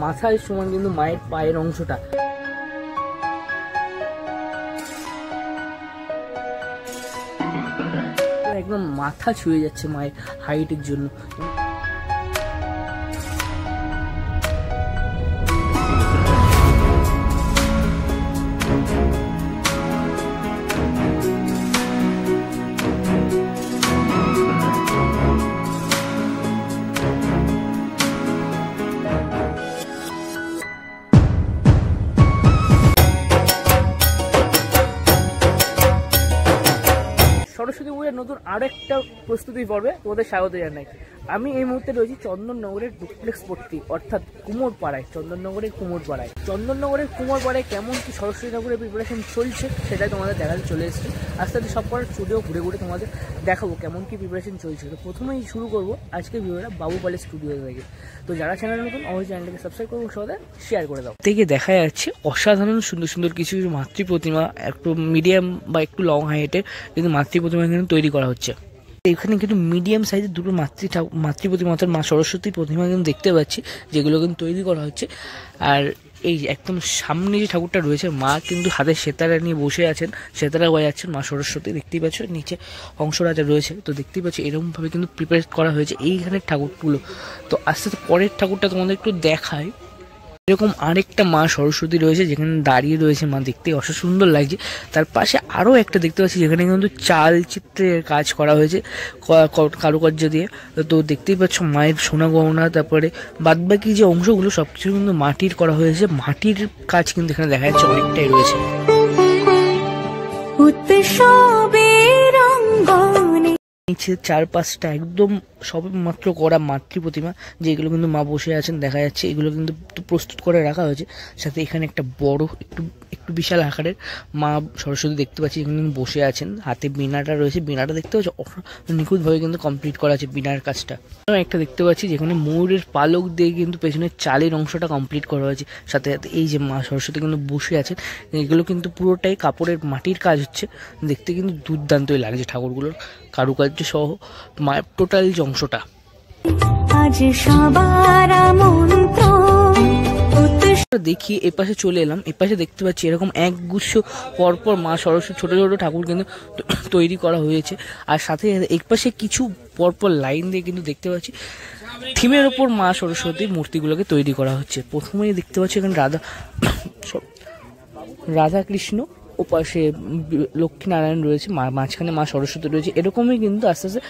মাথার সমান কিন্তু মায়ের পায়ের অংশটা একদম মাথা ছুঁয়ে যাচ্ছে মায়ের হাইটের জন্য। সরস্বতী পূজার নতুন আরেকটা প্রস্তুতি পর্বে তোমাদের স্বাগত জানাই। আমি এই মুহূর্তে রয়েছি চন্দননগরের ডুপ্লেক্স পট্টি অর্থাৎ কুমোরপাড়ায়। চন্দননগরের কুমোরপাড়ায় কেমন কি সরস্বতী ঠাকুরের প্রিপারেশন চলছে সেটাই তোমাদের দেখাতে চলে এসেছি। আস্তে আস্তে সব কটার স্টুডিও ঘুরে ঘুরে তোমাদের দেখাবো কেমন কি প্রিপারেশন চলছে। তো প্রথমেই শুরু করবো আজকের ভিডিওটা বাবু পালের স্টুডিও থেকে। তো যারা চ্যানেল নতুন অবশ্যই চ্যানেলটাকে সাবস্ক্রাইব করবো, সবাই শেয়ার করে দাও। থেকে দেখা যাচ্ছে অসাধারণ সুন্দর সুন্দর কিছু কিছু মাতৃ প্রতিমা, একটু মিডিয়াম বা একটু লং হাইটের কিন্তু মাতৃ প্রতিমা এখানে তৈরি করা হচ্ছে। এখানে কিন্তু মিডিয়াম সাইজের দুটো মাতৃ প্রতিমা অর্থাৎ মা সরস্বতী প্রতিমা কিন্তু দেখতে পাচ্ছি, যেগুলো কিন্তু তৈরি করা হচ্ছে। আর এই একদম সামনে যে ঠাকুরটা রয়েছে, মা কিন্তু হাতে সেতারা নিয়ে বসে আছেন, সেতারা বাজাচ্ছেন মা সরস্বতী। দেখতেই পাচ্ছ নিচে হংসরাজা রয়েছে। তো দেখতেই পাচ্ছি এরকমভাবে কিন্তু প্রিপেয়ার করা হয়েছে এইখানের ঠাকুরগুলো। তো আস্তে আস্তে পরের ঠাকুরটা তোমাদের একটু দেখায়। এরকম আরেকটা মা সরস্বতী রয়েছে যেখানে দাঁড়িয়ে রয়েছে মা, দেখতে অসাধারণ সুন্দর লাগছে। তার পাশে আরও একটা দেখতে পাচ্ছি যেখানে কিন্তু চাল চিত্রের কাজ করা হয়েছে কারুকার্য দিয়ে। তো দেখতেই পাচ্ছ মায়ের সোনা গহনা, তারপরে বাদবাকি যে অংশগুলো সবকিছু কিন্তু মাটির করা হয়েছে। মাটির কাজ কিন্তু এখানে দেখা যাচ্ছে অনেকটাই রয়েছে। নিচে চারপাশটা একদম সবে মাত্র করা মাতৃ প্রতিমা, যেগুলো কিন্তু মা বসে আছেন দেখা যাচ্ছে। এগুলো কিন্তু প্রস্তুত করে রাখা হয়েছে। সাথে এখানে একটা বড় একটু বিশাল আকারের মা সরস্বতী দেখতে পাচ্ছি, এখানে বসে আছেন। হাতে বীণাটা রয়েছে, বীণাটা দেখতে পাচ্ছি নিখুঁতভাবে কিন্তু কমপ্লিট করা আছে বীণার কাজটা। একটা দেখতে পাচ্ছি যেখানে ময়ূরের পালক দিয়ে কিন্তু পেছনের চালের অংশটা কমপ্লিট করা হয়েছে। সাথে সাথে এই যে মা সরস্বতী কিন্তু বসে আছেন, এগুলো কিন্তু পুরোটাই কাপড়ের মাটির কাজ হচ্ছে। দেখতে কিন্তু দুর্দান্তই লাগছে ঠাকুরগুলোর কারুকার্য সহ মায়ের টোটাল যে অংশটা। দেখি এপাশে চলে এলাম, এপাশে দেখতে পাচ্ছি এরকম একগুচ্ছ পরপর মা সরস্বতী ছোট ছোট ঠাকুর কিন্তু তৈরি করা হয়েছে। আর সাথে এক পাশে কিছু পরপর লাইন দিয়ে কিন্তু দেখতে পাচ্ছি থিমের ওপর মা সরস্বতীর মূর্তিগুলোকে তৈরি করা হচ্ছে। প্রথমেই দেখতে পাচ্ছি এখানে রাধা কৃষ্ণ, ওপাশে লক্ষ্মীনারায়ণ রয়েছে, মাঝখানে মা সরস্বতী রয়েছে। এরকমই কিন্তু আস্তে আস্তে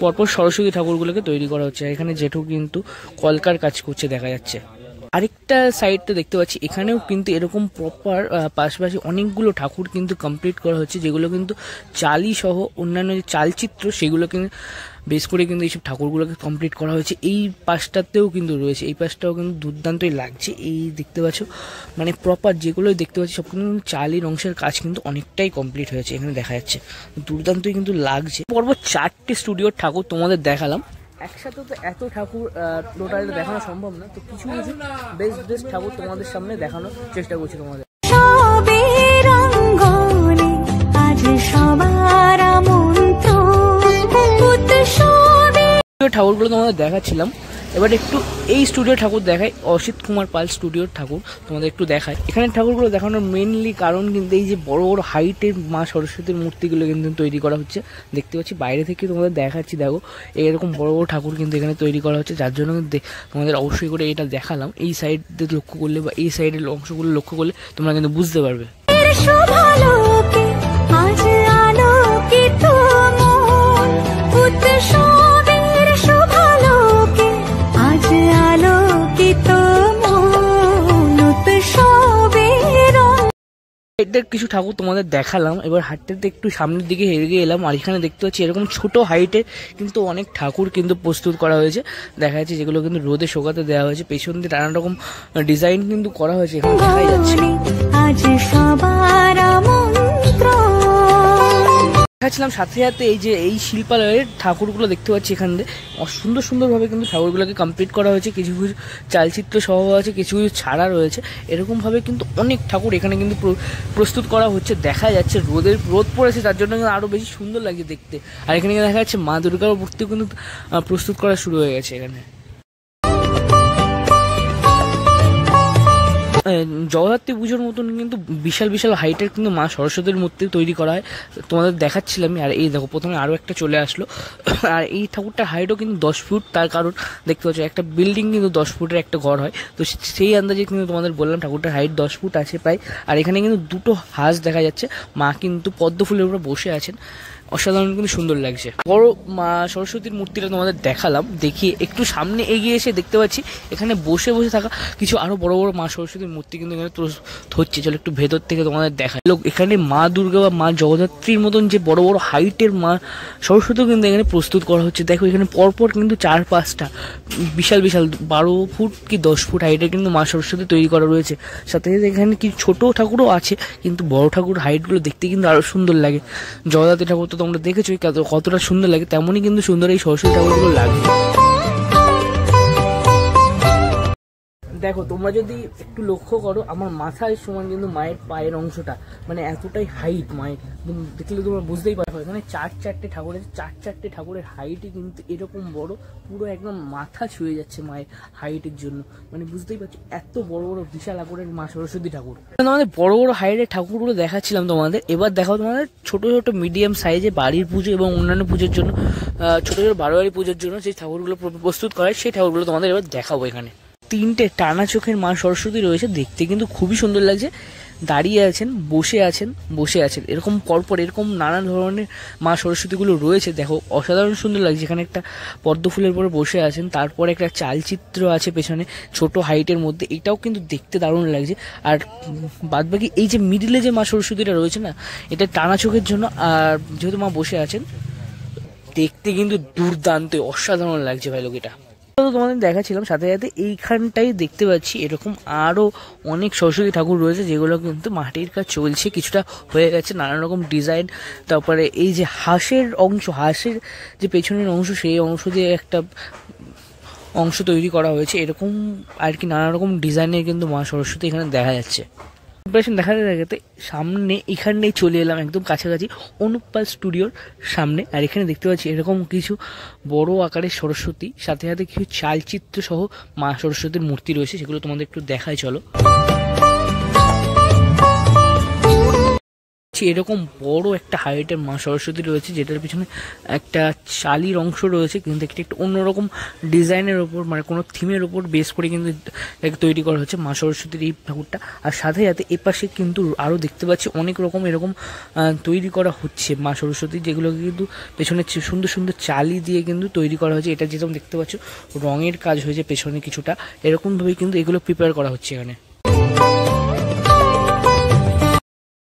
পরপর সরস্বতী ঠাকুরগুলোকে তৈরি করা হচ্ছে। এখানে জেঠু কিন্তু কলকার কাজ করছে দেখা যাচ্ছে। আরেকটা সাইডটা দেখতে পাচ্ছি এখানেও কিন্তু এরকম প্রপার পাশাপাশি অনেকগুলো ঠাকুর কিন্তু কমপ্লিট করা হচ্ছে, যেগুলো কিন্তু চালি সহ অন্যান্য যে চালচিত্র সেগুলো কিন্তু বেশ করে কিন্তু এইসব ঠাকুরগুলোকে কমপ্লিট করা হয়েছে। এই পাশটাতেও কিন্তু রয়েছে, এই পাশটাও কিন্তু দুর্দান্তই লাগছে। এই দেখতে পাচ্ছ মানে প্রপার যেগুলো দেখতে পাচ্ছি সব কিন্তু চালের অংশের কাজ কিন্তু অনেকটাই কমপ্লিট হয়েছে এখানে দেখা যাচ্ছে, দুর্দান্তই কিন্তু লাগছে। পর্ব 4টে স্টুডিওর ঠাকুর তোমাদের দেখালাম, একসাথে তো এত ঠাকুর টোটালটা দেখানো সম্ভব না। তো কিছু কিছু বেস্ট ঠাকুর তোমাদের সামনে দেখানোর চেষ্টা করছি তোমাদের। ঠাকুরগুলো তোমাদের দেখাচ্ছিলাম, এবার একটু এই স্টুডিও ঠাকুর দেখাই, অসিত কুমার পাল স্টুডিওর ঠাকুর তোমাদের একটু দেখাই। এখানে ঠাকুরগুলো দেখানোর মেনলি কারণ কিন্তু এই যে বড় বড় হাইটের মা সরস্বতীর মূর্তিগুলো কিন্তু তৈরি করা হচ্ছে। দেখতে পাচ্ছি বাইরে থেকে তোমাদের দেখাচ্ছি, দেখো এরকম বড় বড় ঠাকুর কিন্তু এখানে তৈরি করা হচ্ছে, যার জন্য তোমাদের অবশ্যই করে এটা দেখালাম। এই সাইড লক্ষ্য করলে বা এই সাইডের অংশগুলো লক্ষ্য করলে তোমরা কিন্তু বুঝতে পারবে। এটা কিছু ঠাকুর তোমাদের দেখালাম, এবার হাঁটতে একটু সামনের দিকে এগিয়ে এলাম। আর এখানে দেখতে পাচ্ছি এরকম ছোট হাইটে কিন্তু অনেক ঠাকুর কিন্তু প্রস্তুত করা হয়েছে দেখা যাচ্ছে, যেগুলো কিন্তু রোদে শুকাতে দেওয়া হয়েছে। পেছন দিয়ে নানা রকম ডিজাইন কিন্তু করা হয়েছে, এখানে দেখা যাচ্ছে। দেখাচ্ছিলাম সাথে সাথে এই যে এই শিল্পালয়ের ঠাকুরগুলো দেখতে পাচ্ছি এখান দিয়ে সুন্দর সুন্দরভাবে কিন্তু ঠাকুরগুলোকে কমপ্লিট করা হয়েছে। কিছু কিছু চালচিত্র সহ আছে, কিছু কিছু ছাড়া রয়েছে। এরকমভাবে কিন্তু অনেক ঠাকুর এখানে কিন্তু প্রস্তুত করা হচ্ছে দেখা যাচ্ছে। রোদ পড়েছে তার জন্য কিন্তু আরও বেশি সুন্দর লাগছে দেখতে। আর এখানে দেখা যাচ্ছে মা দুর্গার মূর্তিও কিন্তু প্রস্তুত করা শুরু হয়ে গেছে এখানে। জগদ্ধাত্রী পুজোর মতন কিন্তু বিশাল বিশাল হাইটের কিন্তু মা সরস্বতীর মূর্তি তৈরি করা হয়, তোমাদের দেখাচ্ছিলাম। আর এই দেখো প্রথমে আরও একটা চলে আসলো, আর এই ঠাকুরটার হাইটও কিন্তু 10 ফুট। তার কারণ দেখতে পাচ্ছ একটা বিল্ডিং কিন্তু 10 ফুটের একটা ঘর হয়, তো সেই আন্দাজে কিন্তু তোমাদের বললাম ঠাকুরটার হাইট 10 ফুট আছে প্রায়। আর এখানে কিন্তু দুটো হাঁস দেখা যাচ্ছে, মা কিন্তু পদ্ম ফুলের উপরে বসে আছেন, অসাধারণ কিন্তু সুন্দর লাগছে। বড় মা সরস্বতীর মূর্তিটা তোমাদের দেখালাম, দেখিয়ে একটু সামনে এগিয়ে এসে দেখতে পাচ্ছি এখানে বসে বসে থাকা কিছু আরো বড় বড় মা সরস্বতীর মূর্তি কিন্তু এখানে হচ্ছে। চলো একটু ভেতর থেকে তোমাদের দেখাই। লোক এখানে মা দুর্গা বা মা জগদ্ধাত্রীর মতন যে বড় বড় হাইটের মা সরস্বতী কিন্তু এখানে প্রস্তুত করা হচ্ছে। দেখো এখানে পরপর কিন্তু 4-5টা বিশাল বিশাল 12 ফুট কি 10 ফুট হাইটের কিন্তু মা সরস্বতী তৈরি করা রয়েছে। সাথে সাথে এখানে কি ছোট ঠাকুরও আছে, কিন্তু বড় ঠাকুর হাইটগুলো দেখতে কিন্তু আরো সুন্দর লাগে। জগদ্ধাত্রী ঠাকুর তোমরা দেখেছো কতটা সুন্দর লাগে, তেমনই কিন্তু সুন্দর এই সরস্বতী ঠাকুরগুলো লাগে। দেখো তোমরা যদি একটু লক্ষ্য করো, আমার মাথায় সমান কিন্তু মায়ের পায়ের অংশটা, মানে এতটাই হাইট মায়ের, দেখলে তোমরা বুঝতেই পারো। এখানে 4-4টে ঠাকুরের 4-4টে ঠাকুরের হাইটই কিন্তু এরকম বড়, পুরো একদম মাথা ছুঁয়ে যাচ্ছে মায়ের হাইটের জন্য, মানে বুঝতেই পারছো এত বড় বড় বিশাল আকারের মা সরস্বতী ঠাকুর। তোমাদের বড় বড় হাইটের ঠাকুরগুলো দেখাচ্ছিলাম তোমাদের, এবার দেখাও তোমাদের ছোট ছোট মিডিয়াম সাইজে বাড়ির পুজো এবং অন্যান্য পুজোর জন্য, ছোট ছোট বারোয়ারি পুজোর জন্য যে ঠাকুরগুলো প্রস্তুত করা হয় সেই ঠাকুরগুলো তোমাদের এবার দেখাবো। এখানে 3টে টানা চোখের মা সরস্বতী রয়েছে, দেখতে কিন্তু খুবই সুন্দর লাগছে। দাঁড়িয়ে আছেন, বসে আছেন, এরকম পরপর এরকম নানা ধরনের মা সরস্বতীগুলো রয়েছে। দেখো অসাধারণ সুন্দর লাগছে। এখানে একটা পদ্ম ফুলের উপরে বসে আছেন, তারপরে একটা চালচিত্র আছে পেছনে ছোট হাইটের মধ্যে, এটাও কিন্তু দেখতে দারুণ লাগছে। আর বাদবাকি এই যে মিডিলে যে মা সরস্বতীটা রয়েছে না, এটা টানা চোখের জন্য, আর যেহেতু মা বসে আছেন দেখতে কিন্তু দুর্দান্ত অসাধারণ লাগছে ভাই লোক। এটা তোমাদের দেখাচ্ছিলাম, সাথে সাথে এইখানটাই দেখতে পাচ্ছি এরকম আরো অনেক সরস্বতী ঠাকুর রয়েছে, যেগুলো কিন্তু মাটির কাজ চলছে, কিছুটা হয়ে গেছে, নানান রকম ডিজাইন। তারপরে এই যে হাঁসের অংশ, হাঁসের যে পেছনের অংশ, সেই অংশ দিয়ে একটা অংশ তৈরি করা হয়েছে, এরকম আর কি নানা রকম ডিজাইনের কিন্তু মা সরস্বতী এখানে দেখা যাচ্ছে। প্রিপারেশন দেখাতে দেখাতে সামনে এখানেই চলে এলাম একদম কাছাকাছি অনুপ পাল স্টুডিওর সামনে। আর এখানে দেখতে পাচ্ছি এরকম কিছু বড় আকারের সরস্বতী, সাথে সাথে কিছু চালচিত্র সহ মা সরস্বতীর মূর্তি রয়েছে, সেগুলো তোমাদের একটু দেখাই চলো। এরকম বড় একটা হাইটের মা সরস্বতী রয়েছে, যেটার পিছনে একটা চালির অংশ রয়েছে, কিন্তু একটু অন্যরকম ডিজাইনের ওপর, মানে কোনো থিমের ওপর বেস করে কিন্তু তৈরি করা হচ্ছে মা সরস্বতীর এই ঠাকুরটা। আর সাথে সাথে এপাশে কিন্তু আরও দেখতে পাচ্ছি অনেক রকম এরকম তৈরি করা হচ্ছে মা সরস্বতী, যেগুলো কিন্তু পেছনে সুন্দর সুন্দর চালি দিয়ে কিন্তু তৈরি করা হয়েছে। এটা যেরকম দেখতে পাচ্ছ রঙের কাজ হয়েছে পেছনে কিছুটা, এরকমভাবেই কিন্তু এগুলো প্রিপেয়ার করা হচ্ছে এখানে।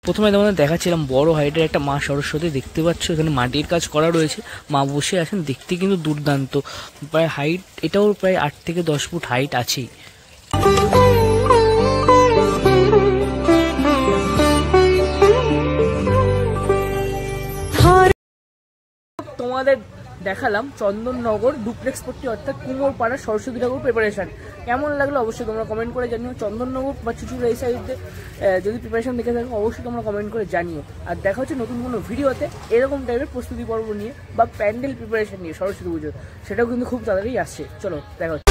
প্রথমে তোমাদের দেখাচ্ছিলাম বড় হাইটের একটা মা সরস্বতী, দেখতে পাচ্ছ এখানে মাটির কাজ করা রয়েছে, মা বসে আছেন, দেখতে কিন্তু দুর্দান্ত। প্রায় হাইট এটাও প্রায় 8 থেকে 10 ফুট হাইট আছেই। তোমাদের দেখালাম চন্দননগর ডুপ্লেক্স পট্টি অর্থাৎ কুমোরপাড়া সরস্বতী ঠাকুর প্রিপারেশন। কেমন লাগলো অবশ্যই তোমরা কমেন্ট করে জানিও। চন্দননগর বা চুচুড়া এই সাইডে যদি প্রিপারেশন দেখে থাকো অবশ্যই তোমরা কমেন্ট করে জানিও। আর দেখা হচ্ছে নতুন কোনো ভিডিওতে এরকম টাইপের প্রস্তুতি পর্ব নিয়ে বা প্যান্ডেল প্রিপারেশন নিয়ে সরস্বতী পুজোর, সেটাও কিন্তু খুব তাড়াতাড়ি আসছে। চলো দেখা হচ্ছে।